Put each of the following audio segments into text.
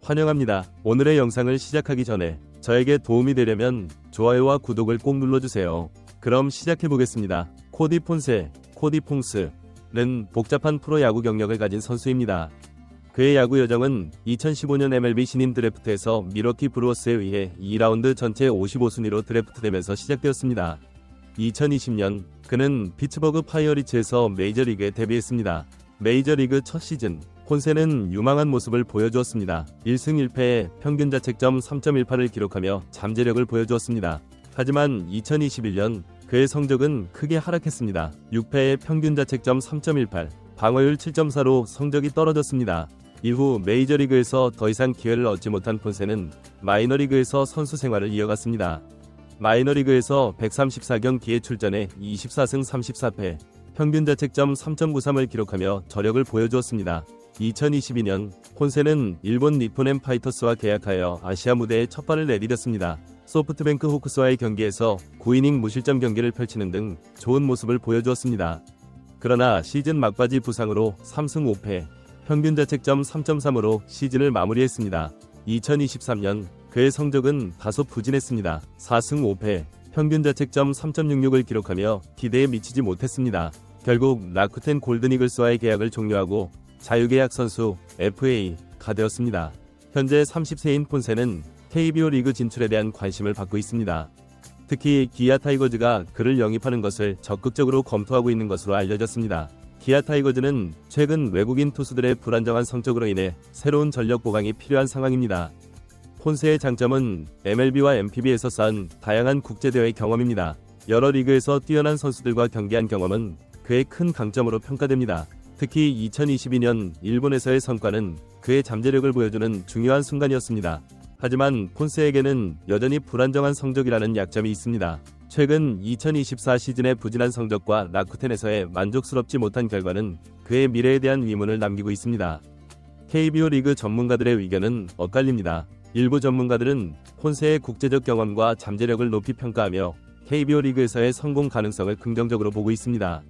환영합니다. 오늘의 영상을 시작하기 전에 저에게 도움이 되려면 좋아요와 구독을 꼭 눌러주세요. 그럼 시작해보겠습니다. 코디 폰세, 코디 퐁스는 복잡한 프로야구 경력을 가진 선수입니다. 그의 야구 여정은 2015년 MLB 신인 드래프트에서 밀워키 브루어스에 의해 2라운드 전체 55순위로 드래프트되면서 시작되었습니다. 2020년 그는 피츠버그 파이어리츠에서 메이저리그에 데뷔했습니다. 메이저리그 첫 시즌 폰세는 유망한 모습을 보여주었습니다. 1승 1패에 평균 자책점 3.18을 기록하며 잠재력을 보여주었습니다. 하지만 2021년 그의 성적은 크게 하락했습니다. 6패에 평균 자책점 3.18, 방어율 7.4로 성적이 떨어졌습니다. 이후 메이저리그에서 더 이상 기회를 얻지 못한 폰세는 마이너리그에서 선수 생활을 이어갔습니다. 마이너리그에서 134경기에 출전해 24승 34패, 평균 자책점 3.93을 기록하며 저력을 보여주었습니다. 2022년 폰세는 일본 니폰엠 파이터스와 계약하여 아시아 무대에 첫 발을 내디뎠습니다. 소프트뱅크 호크스와의 경기에서 9이닝 무실점 경기를 펼치는 등 좋은 모습을 보여주었습니다. 그러나 시즌 막바지 부상으로 3승 5패, 평균 자책점 3.3으로 시즌을 마무리했습니다. 2023년 그의 성적은 다소 부진했습니다. 4승 5패, 평균 자책점 3.66을 기록하며 기대에 미치지 못했습니다. 결국 라쿠텐 골든이글스와의 계약을 종료하고 자유계약 선수 FA가 되었습니다. 현재 30세인 폰세는 KBO 리그 진출에 대한 관심을 받고 있습니다. 특히 기아 타이거즈가 그를 영입하는 것을 적극적으로 검토하고 있는 것으로 알려졌습니다. 기아 타이거즈는 최근 외국인 투수들의 불안정한 성적으로 인해 새로운 전력 보강이 필요한 상황입니다. 폰세의 장점은 MLB와 NPB에서 쌓은 다양한 국제대회 경험입니다. 여러 리그에서 뛰어난 선수들과 경기한 경험은 그의 큰 강점으로 평가됩니다. 특히 2022년 일본에서의 성과는 그의 잠재력을 보여주는 중요한 순간이었습니다. 하지만 폰세에게는 여전히 불안정한 성적이라는 약점이 있습니다. 최근 2024 시즌의 부진한 성적과 라쿠텐에서의 만족스럽지 못한 결과는 그의 미래에 대한 의문을 남기고 있습니다. KBO 리그 전문가들의 의견은 엇갈립니다. 일부 전문가들은 폰세의 국제적 경험과 잠재력을 높이 평가하며 KBO 리그에서의 성공 가능성을 긍정적으로 보고 있습니다.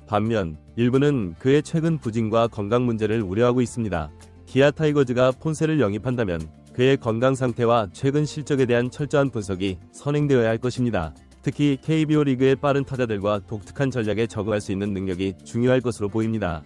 반면 일부는 그의 최근 부진과 건강 문제를 우려하고 있습니다. 기아 타이거즈가 폰세를 영입한다면 그의 건강 상태와 최근 실적에 대한 철저한 분석이 선행되어야 할 것입니다. 특히 KBO 리그의 빠른 타자들과 독특한 전략에 적응할 수 있는 능력이 중요할 것으로 보입니다.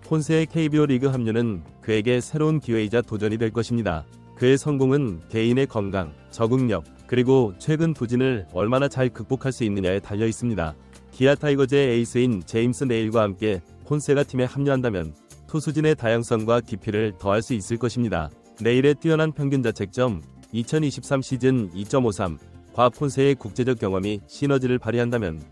폰세의 KBO 리그 합류는 그에게 새로운 기회이자 도전이 될 것입니다. 그의 성공은 개인의 건강, 적응력, 그리고 최근 부진을 얼마나 잘 극복할 수 있느냐에 달려 있습니다. 기아 타이거즈의 에이스인 제임스 네일과 함께 폰세가 팀에 합류한다면 투수진의 다양성과 깊이를 더할 수 있을 것입니다. 네일의 뛰어난 평균 자책점 2023 시즌 2.53과 폰세의 국제적 경험이 시너지를 발휘한다면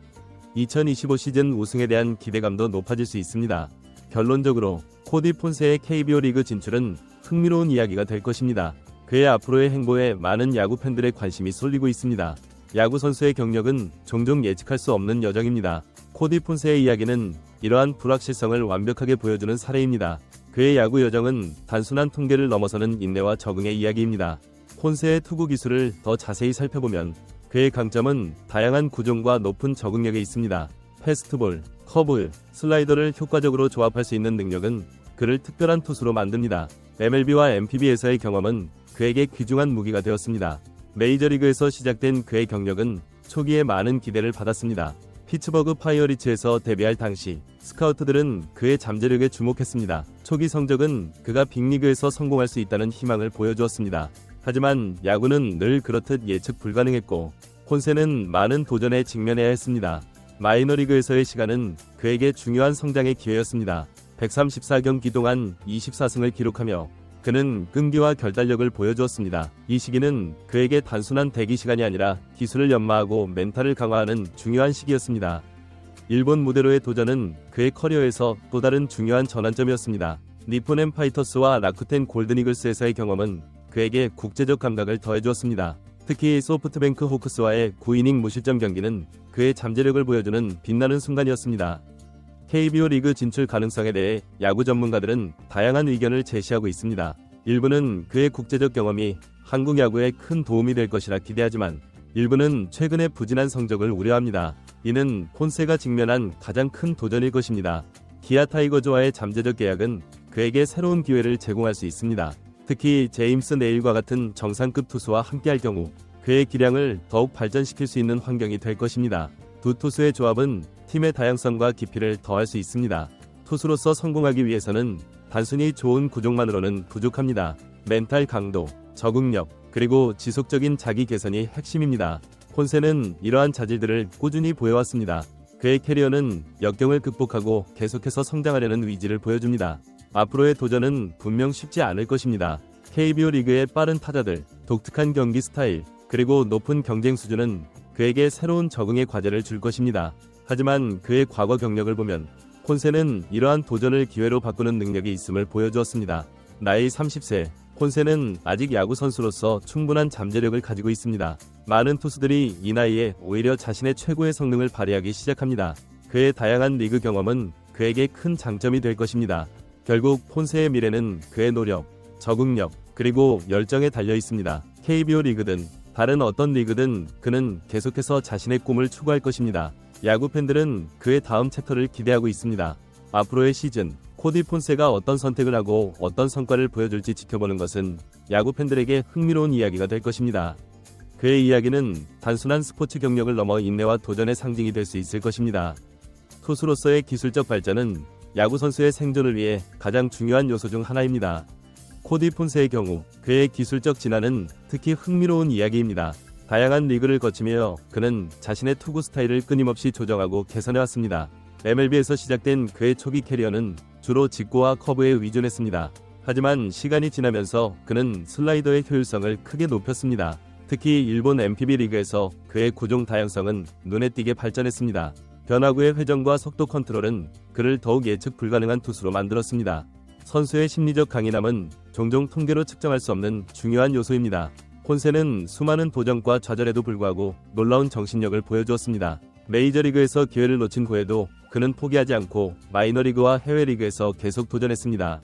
2025 시즌 우승에 대한 기대감도 높아질 수 있습니다. 결론적으로 코디 폰세의 KBO 리그 진출은 흥미로운 이야기가 될 것입니다. 그의 앞으로의 행보에 많은 야구 팬들의 관심이 쏠리고 있습니다. 야구 선수의 경력은 종종 예측할 수 없는 여정입니다. 코디 폰세의 이야기는 이러한 불확실성을 완벽하게 보여주는 사례입니다. 그의 야구 여정은 단순한 통계를 넘어서는 인내와 적응의 이야기입니다. 폰세의 투구 기술을 더 자세히 살펴보면 그의 강점은 다양한 구종과 높은 적응력에 있습니다. 패스트볼, 커브, 슬라이더를 효과적으로 조합할 수 있는 능력은 그를 특별한 투수로 만듭니다. MLB와 NPB에서의 경험은 그에게 귀중한 무기가 되었습니다. 메이저리그에서 시작된 그의 경력은 초기에 많은 기대를 받았습니다. 피츠버그 파이어리츠에서 데뷔할 당시 스카우트들은 그의 잠재력에 주목했습니다. 초기 성적은 그가 빅리그에서 성공할 수 있다는 희망을 보여주었습니다. 하지만 야구는 늘 그렇듯 예측 불가능했고 폰세는 많은 도전에 직면해야 했습니다. 마이너리그에서의 시간은 그에게 중요한 성장의 기회였습니다. 134경기 동안 24승을 기록하며 그는 끈기와 결단력을 보여주었습니다. 이 시기는 그에게 단순한 대기 시간이 아니라 기술을 연마하고 멘탈을 강화하는 중요한 시기였습니다. 일본 무대로의 도전은 그의 커리어에서 또 다른 중요한 전환점이었습니다. 니폰엠 파이터스와 라쿠텐 골든이글스에서의 경험은 그에게 국제적 감각을 더해주었습니다. 특히 소프트뱅크 호크스와의 9이닝 무실점 경기는 그의 잠재력을 보여주는 빛나는 순간이었습니다. KBO 리그 진출 가능성에 대해 야구 전문가들은 다양한 의견을 제시하고 있습니다. 일부는 그의 국제적 경험이 한국 야구에 큰 도움이 될 것이라 기대하지만 일부는 최근의 부진한 성적을 우려합니다. 이는 폰세가 직면한 가장 큰 도전일 것입니다. 기아 타이거즈와의 잠재적 계약은 그에게 새로운 기회를 제공할 수 있습니다. 특히 제임스 네일과 같은 정상급 투수와 함께할 경우 그의 기량을 더욱 발전시킬 수 있는 환경이 될 것입니다. 두 투수의 조합은 팀의 다양성과 깊이를 더할 수 있습니다. 투수로서 성공하기 위해서는 단순히 좋은 구종만으로는 부족합니다. 멘탈 강도, 적응력, 그리고 지속적인 자기 개선이 핵심입니다. 폰세는 이러한 자질들을 꾸준히 보여왔습니다. 그의 캐리어는 역경을 극복하고 계속해서 성장하려는 의지를 보여줍니다. 앞으로의 도전은 분명 쉽지 않을 것입니다. KBO 리그의 빠른 타자들, 독특한 경기 스타일, 그리고 높은 경쟁 수준은 그에게 새로운 적응의 과제를 줄 것입니다. 하지만 그의 과거 경력을 보면 폰세는 이러한 도전을 기회로 바꾸는 능력이 있음을 보여주었습니다. 나이 30세, 폰세는 아직 야구 선수로서 충분한 잠재력을 가지고 있습니다. 많은 투수들이 이 나이에 오히려 자신의 최고의 성능을 발휘하기 시작합니다. 그의 다양한 리그 경험은 그에게 큰 장점이 될 것입니다. 결국 폰세의 미래는 그의 노력, 적응력, 그리고 열정에 달려 있습니다. KBO 리그든 다른 어떤 리그든 그는 계속해서 자신의 꿈을 추구할 것입니다. 야구 팬들은 그의 다음 챕터를 기대하고 있습니다. 앞으로의 시즌, 코디 폰세가 어떤 선택을 하고 어떤 성과를 보여줄지 지켜보는 것은 야구 팬들에게 흥미로운 이야기가 될 것입니다. 그의 이야기는 단순한 스포츠 경력을 넘어 인내와 도전의 상징이 될 수 있을 것입니다. 투수로서의 기술적 발전은 야구 선수의 생존을 위해 가장 중요한 요소 중 하나입니다. 코디 폰세의 경우 그의 기술적 진화는 특히 흥미로운 이야기입니다. 다양한 리그를 거치며 그는 자신의 투구 스타일을 끊임없이 조정하고 개선해왔습니다. MLB에서 시작된 그의 초기 캐리어는 주로 직구와 커브에 의존했습니다. 하지만 시간이 지나면서 그는 슬라이더의 효율성을 크게 높였습니다. 특히 일본 MPB 리그에서 그의 구종 다양성은 눈에 띄게 발전했습니다. 변화구의 회전과 속도 컨트롤은 그를 더욱 예측 불가능한 투수로 만들었습니다. 선수의 심리적 강인함은 종종 통계로 측정할 수 없는 중요한 요소입니다. 폰세는 수많은 도전과 좌절에도 불구하고 놀라운 정신력을 보여주었습니다. 메이저리그에서 기회를 놓친 후에도 그는 포기하지 않고 마이너리그와 해외리그에서 계속 도전했습니다.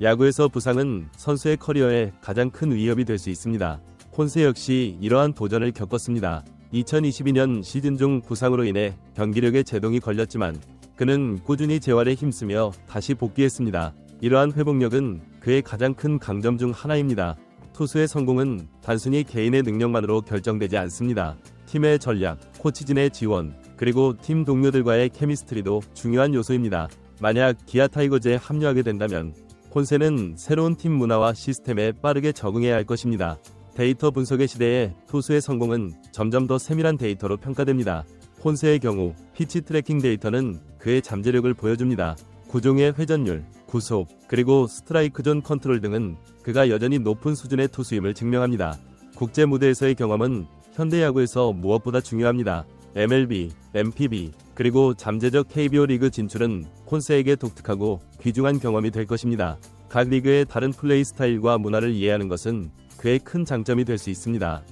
야구에서 부상은 선수의 커리어에 가장 큰 위협이 될 수 있습니다. 폰세 역시 이러한 도전을 겪었습니다. 2022년 시즌 중 부상으로 인해 경기력에 제동이 걸렸지만 그는 꾸준히 재활에 힘쓰며 다시 복귀했습니다. 이러한 회복력은 그의 가장 큰 강점 중 하나입니다. 투수의 성공은 단순히 개인의 능력만으로 결정되지 않습니다. 팀의 전략, 코치진의 지원, 그리고 팀 동료들과의 케미스트리도 중요한 요소입니다. 만약 기아 타이거즈에 합류하게 된다면 폰세는 새로운 팀 문화와 시스템에 빠르게 적응해야 할 것입니다. 데이터 분석의 시대에 투수의 성공은 점점 더 세밀한 데이터로 평가됩니다. 폰세의 경우 피치 트래킹 데이터는 그의 잠재력을 보여줍니다. 구종의 회전율, 구속, 그리고 스트라이크 존 컨트롤 등은 그가 여전히 높은 수준의 투수임을 증명합니다. 국제 무대에서의 경험은 현대 야구에서 무엇보다 중요합니다. MLB, MPB, 그리고 잠재적 KBO 리그 진출은 폰세에게 독특하고 귀중한 경험이 될 것입니다. 각 리그의 다른 플레이 스타일과 문화를 이해하는 것은 그의 큰 장점이 될 수 있습니다.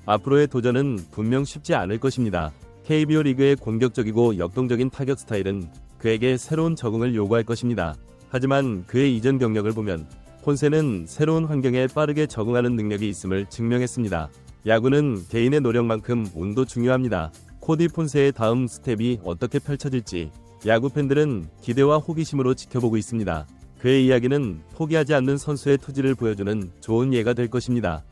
앞으로의 도전은 분명 쉽지 않을 것입니다. KBO 리그의 공격적이고 역동적인 타격 스타일은 그에게 새로운 적응을 요구할 것입니다. 하지만 그의 이전 경력을 보면 폰세는 새로운 환경에 빠르게 적응하는 능력이 있음을 증명했습니다. 야구는 개인의 노력만큼 운도 중요합니다. 코디 폰세의 다음 스텝이 어떻게 펼쳐질지 야구 팬들은 기대와 호기심으로 지켜보고 있습니다. 그의 이야기는 포기하지 않는 선수의 투지를 보여주는 좋은 예가 될 것입니다.